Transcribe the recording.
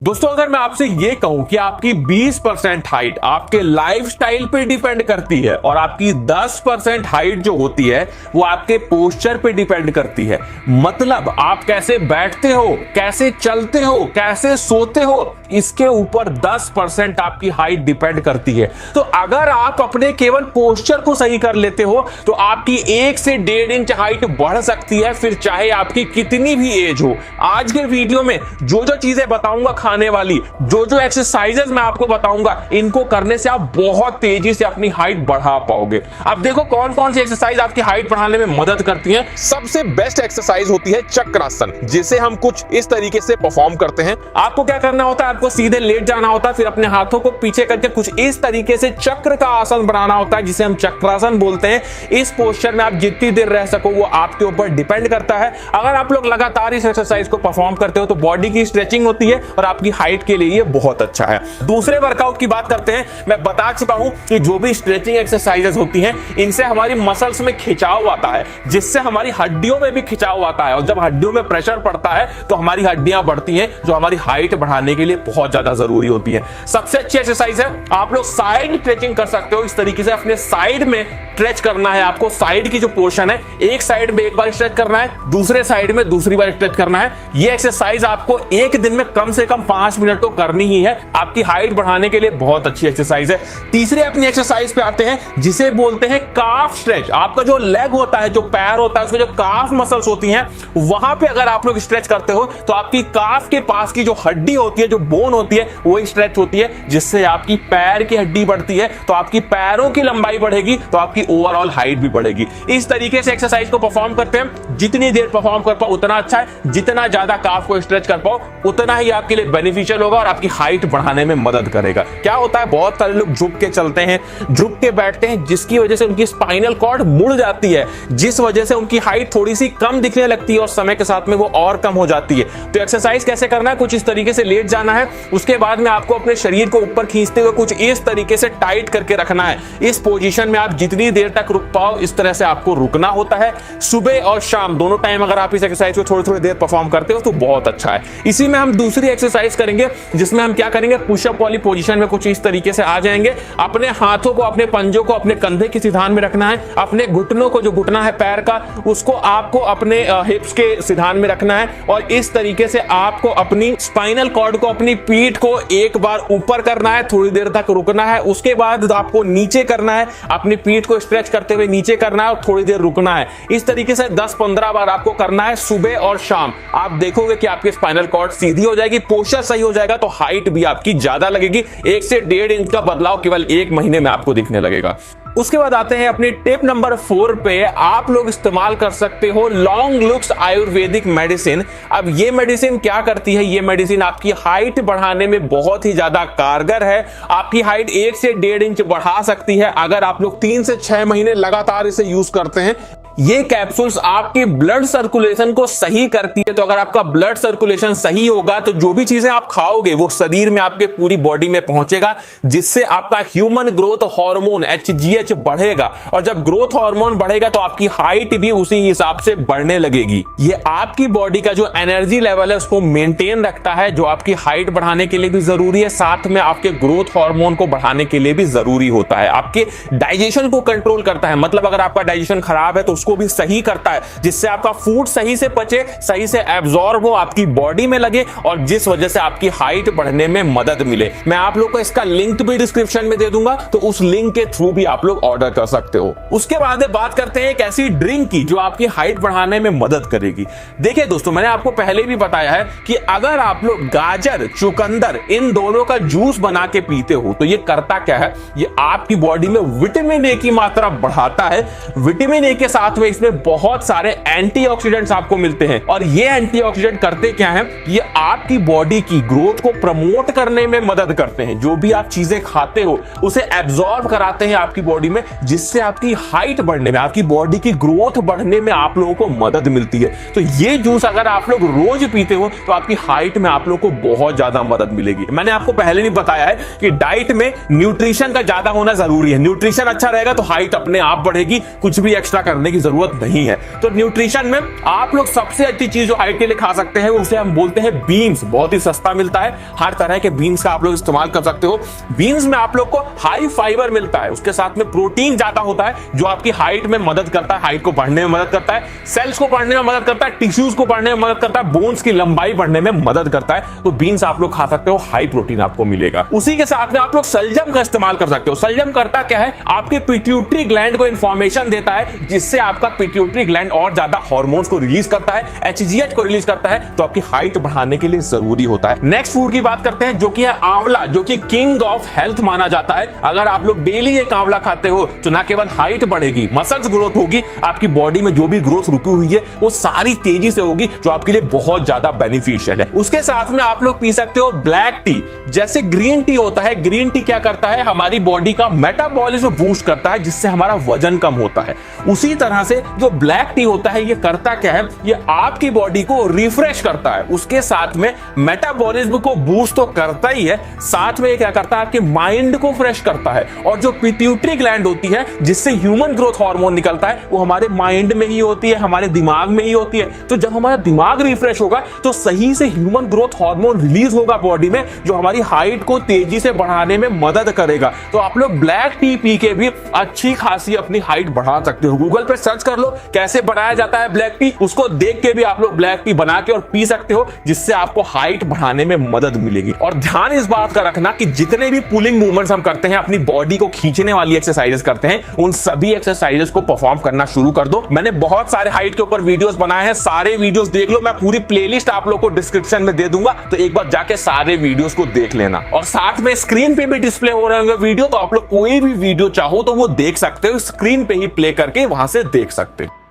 दोस्तों अगर मैं आपसे ये कहूं कि आपकी 20% हाइट आपके लाइफस्टाइल पे डिपेंड करती है और आपकी 10% हाइट जो होती है वो आपके पोस्चर पे डिपेंड करती है, मतलब आप कैसे बैठते हो, कैसे चलते हो, कैसे सोते हो, इसके ऊपर 10% आपकी हाइट डिपेंड करती है। तो अगर आप अपने केवल पोस्चर को सही कर लेते हो तो आपकी 1 से 1.5 इंच हाइट बढ़ सकती है, फिर चाहे आपकी कितनी भी एज हो। आज के वीडियो में जो जो चीजें बताऊंगा खाने वाली, जो जो एक्सरसाइजेस मैं आपको बताऊंगा, इनको करने से आप बहुत तेजी से अपनी हाइट बढ़ा पाओगे। अब देखो कौन कौन सी एक्सरसाइज आपकी हाइट बढ़ाने में मदद करती है। सबसे बेस्ट एक्सरसाइज होती है चक्रासन, जिसे हम कुछ इस तरीके से परफॉर्म करते हैं। आपको क्या करना होता है, आपको सीधे लेट जाना होता है, फिर अपने हाथों को पीछे करके कुछ इस तरीके से चक्र का आसन बनाना होता है, जिसे हम चक्रासन बोलते हैं। इस पोस्चर में आप जितनी देर रह सको वो आपके ऊपर डिपेंड करता है। अगर आप लोग लगातार इस एक्सरसाइज को परफॉर्म करते हो तो बॉडी की स्ट्रेचिंग होती है और आपकी हाइट के लिए ये बहुत अच्छा है। दूसरे वर्कआउट की बात करते हैं। मैं बता चुका हूं कि जो भी स्ट्रेचिंग एक्सरसाइजेस होती हैं इनसे हमारी मसल्स में खिंचाव आता है, जिससे हमारी हड्डियों में भी खिंचाव आता है, और जब हड्डियों में प्रेशर पड़ता है तो हमारी हड्डियां बढ़ती हैं, जो हमारी हाइट बढ़ाने के लिए बहुत ज्यादा जरूरी होती है। सबसे अच्छी एक्सरसाइज है, आप लोग साइड स्ट्रेचिंग कर सकते हो। इस तरीके से अपने साइड में स्ट्रेच करना है आपको। साइड की जो पोर्शन है, एक साइड में एक बार स्ट्रेच करना है, दूसरे साइड में दूसरी बार स्ट्रेच करना है। ये एक्सरसाइज आपको एक दिन में कम से कम 5 मिनट तो करनी ही है। आपकी हाइट बढ़ाने के लिए बहुत अच्छी एक्सरसाइज है। तीसरे अपनी एक्सरसाइज पे आते हैं, जिसे बोलते हैं काफ स्ट्रेच। आपका जो लेग होता है, जो पैर होता है, उसमें जो काफ मसल्स होती हैं, वहां पे अगर आप लोग स्ट्रेच करते हो तो आपकी काफ के पास की जो हड्डी होती है, जो बोन होती है, वो स्ट्रेच होती है, जिससे आपकी पैर की हड्डी बढ़ती है, तो आपकी पैरों की लंबाई बढ़ेगी, तो आपकी ओवरऑल हाइट भी बढ़ेगी। इस तरीके से एक्सरसाइज को परफॉर्म करते हैं। जितनी देर परफॉर्म कर पाओ उतना अच्छा है। जितना ज्यादा काफ को स्ट्रेच कर पाओ उतना ही आपके लिए बेनिफिशियल होगा और आपकी हाइट बढ़ाने में मदद करेगा। क्या होता है, बहुत सारे लोग झुक के चलते हैं, झुक के बैठते हैं, जिसकी वजह से उनकी स्पाइनल कॉर्ड मुड़ जाती है, जिस वजह से उनकी हाइट थोड़ी सी कम दिखने लगती है और समय के साथ में वो और कम हो जाती है। तो एक्सरसाइज कैसे करना है, कुछ इस तरीके से लेट जाना है, उसके बाद में आपको अपने शरीर को ऊपर खींचते हुए कुछ इस तरीके से टाइट करके रखना है। इस पोजीशन में आप जितनी देर तक रुक पाओ इस तरह से आपको रुकना होता है। सुबह और शाम दोनों टाइम अगर आप इस एक्सरसाइज को थोड़ी थोड़ी देर परफॉर्म करते हो तो बहुत अच्छा है। इसी में हम दूसरी एक्सरसाइज करेंगे, जिसमें हम क्या करेंगे, पुशअप वाली पोजीशन में कुछ इस तरीके से आ जाएंगे। अपने हाथों को, अपने पंजों को अपने कंधे के सिधान में रखना है। अपने घुटनों को, जो घुटना है पैर का, उसको आपको अपने हिप्स के सिधान में रखना है, और इस तरीके से आपको अपनी स्पाइनल कॉर्ड को, अपनी पीठ को एक बार ऊपर करना है, थोड़ी देर तक रुकना है, उसके बाद आपको नीचे करना है, अपनी पीठ को स्ट्रेच करते हुए नीचे करना है और थोड़ी देर रुकना है। इस तरीके से 10-15 बार आपको करना है सुबह और शाम। आप देखोगे कि आपकी स्पाइनल कॉर्ड सीधी हो जाएगी, पोस्चर सही हो जाएगा, तो हाइट भी आपकी ज्यादा लगेगी। 1 से 1.5 इंच का बदलाव केवल 1 महीने में आपको दिखने लगेगा। उसके बाद आते हैं अपनी टिप नंबर 4 पे। आप लोग इस्तेमाल कर सकते हो लॉन्ग लुक्स आयुर्वेदिक मेडिसिन। अब ये मेडिसिन क्या करती है, ये मेडिसिन आपकी हाइट बढ़ाने में बहुत ही ज्यादा कारगर है। आपकी हाइट 1 से 1.5 इंच बढ़ा सकती है अगर आप लोग 3 से 6 महीने लगातार इसे यूज करते हैं। ये कैप्सूल्स आपके ब्लड सर्कुलेशन को सही करती है। तो अगर आपका ब्लड सर्कुलेशन सही होगा तो जो भी चीजें आप खाओगे वो शरीर में, आपके पूरी बॉडी में पहुंचेगा, जिससे आपका ह्यूमन ग्रोथ हार्मोन HGH बढ़ेगा, और जब ग्रोथ हार्मोन बढ़ेगा तो आपकी हाइट भी उसी हिसाब से बढ़ने लगेगी। ये आपकी बॉडी का जो एनर्जी लेवल है उसको मेंटेन रखता है, जो आपकी हाइट बढ़ाने के लिए भी जरूरी है, साथ में आपके ग्रोथ हार्मोन को बढ़ाने के लिए भी जरूरी होता है। आपके डाइजेशन को कंट्रोल करता है, मतलब अगर आपका डाइजेशन खराब है तो को भी सही करता है, जिससे आपका फूड सही से पचे, सही से एब्जॉर्ब हो, आपकी बॉडी में लगे, और जिस वजह से आपकी हाइट बढ़ने में मदद मिले। मैं आप लोग को इसका लिंक भी डिस्क्रिप्शन में दे दूंगा, तो उस लिंक के थ्रू भी आप लोग ऑर्डर कर सकते हो। उसके बाद बात करते हैं एक ऐसी ड्रिंक की जो आपकी हाइट बढ़ाने में मदद करेगी। देखिए दोस्तों, मैंने आपको पहले भी बताया है कि अगर आप लोग गाजर, चुकंदर, इन दोनों का जूस बना के पीते हो तो ये करता क्या है, ये आपकी बॉडी में विटामिन ए की मात्रा बढ़ाता है। विटामिन ए के साथ में इसमें बहुत सारे एंटीऑक्सीडेंट्स आपको मिलते हैं, और ये एंटीऑक्सीडेंट करते क्या हैं, ये आपकी बॉडी की ग्रोथ को प्रमोट करने में मदद करते हैं। जो भी आप चीजें खाते हो उसे एब्जॉर्ब कराते हैं आपकी बॉडी में, जिससे आपकी हाइट बढ़ने में, आपकी बॉडी की ग्रोथ बढ़ने में आप लोगों को मदद मिलती है। तो ये जूस अगर आप लोग रोज पीते हो तो आपकी हाइट में आप लोगों को बहुत ज्यादा मदद मिलेगी। मैंने आपको पहले नहीं बताया है कि डाइट में न्यूट्रिशन का ज्यादा होना जरूरी है। न्यूट्रिशन अच्छा रहेगा तो हाइट अपने आप बढ़ेगी, कुछ भी एक्स्ट्रा करने की जरूरत नहीं है। तो न्यूट्रिशन में आप लोग सबसे अच्छी चीज जो हाइट के लिए खा सकते हैं उसे हम बोलते हैं बीन्स। बहुत ही सस्ता मिलता है, हर तरह के बीन्स का आप लोग इस्तेमाल कर सकते हो। बीन्स में आप लोग को हाई फाइबर मिलता है, उसके साथ में प्रोटीन ज्यादा होता है जो आपकी हाइट में मदद करता है, हाइट को बढ़ने में मदद करता है, सेल्स को बढ़ने में मदद करता है, टिश्यूज को बढ़ने में मदद करता है, बोन्स की लंबाई बढ़ने में मदद करता है। तो बीन्स आप लोग खा सकते हो, हाई प्रोटीन आपको मिलेगा। उसी के साथ में आप लोग सलजम का इस्तेमाल कर सकते हो। सलजम करता क्या है, आपके पिट्यूटरी ग्लैंड को इंफॉर्मेशन देता है जिससे आपका पिट्यूटरी ग्लैंड और ज्यादा हार्मोन्स को रिलीज करता है, एचजीएच को रिलीज करता है, तो आपकी हाइट बढ़ाने के लिए जरूरी होता है। नेक्स्ट फूड की बात करते हैं जो कि है आंवला, जो कि किंग ऑफ हेल्थ माना जाता है। अगर आप लोग डेली एक आंवला खाते हो तो ना केवल हाइट बढ़ेगी, मसल्स ग्रोथ होगी, आपकी बॉडी में जो भी ग्रोथ रुकी हुई है वो सारी तेजी से होगी, जो आपके लिए बहुत ज्यादा बेनिफिशियल है। उसके साथ में आप लोग पी सकते हो ब्लैक टी, जैसे ग्रीन टी होता है। ग्रीन टी क्या करता है, हमारी बॉडी का मेटाबॉलिज्म बूस्ट करता है जिससे हमारा वजन कम होता है। उसी तरह से जो ब्लैक टी होता है ये करता क्या है, ये आपकी बॉडी को रिफ्रेश करता है, उसके साथ में मेटाबॉलिज्म को बूस्ट तो करता ही है, साथ में क्या करता है, आपके माइंड को फ्रेश करता है। और जो पिट्यूटरी ग्लैंड होती है जिससे ह्यूमन ग्रोथ हार्मोन निकलता है वो हमारे माइंड में ही होती है, हमारे दिमाग में ही होती है। तो जब हमारा दिमाग रिफ्रेश होगा तो सही से ह्यूमन ग्रोथ हार्मोन रिलीज होगा बॉडी में, जो हमारी हाइट को तेजी से बढ़ाने में मदद करेगा। तो आप लोग ब्लैक टी पी के भी अच्छी खासी अपनी हाइट बढ़ा सकते हो। गूगल पे सर्च कर लो कैसे बनाया जाता है ब्लैक टी, उसको देख के भी आप लोग ब्लैक टी बना के और पी सकते हो, जिससे आपको हाइट बढ़ाने में मदद मिलेगी। और ध्यान इस बात का रखना कि जितने भी पुलिंग मूवमेंट्स हम करते हैं, अपनी बॉडी को खींचने वाली एक्सरसाइजेस करते हैं, उन सभी एक्सरसाइजेस को परफॉर्म करना शुरू कर दो। मैंने बहुत सारे हाइट के ऊपर वीडियोस बनाए हैं, सारे वीडियोस देख लो। मैं पूरी प्लेलिस्ट आप लोग को डिस्क्रिप्शन में दे दूंगा, तो एक बार जाके सारे वीडियोस को देख लेना। और साथ में स्क्रीन पे भी डिस्प्ले हो रहे होंगे वीडियो, तो आप लोग कोई भी वीडियो चाहो तो वो देख सकते हो, स्क्रीन पे ही प्ले करके वहां से देख सकते हो।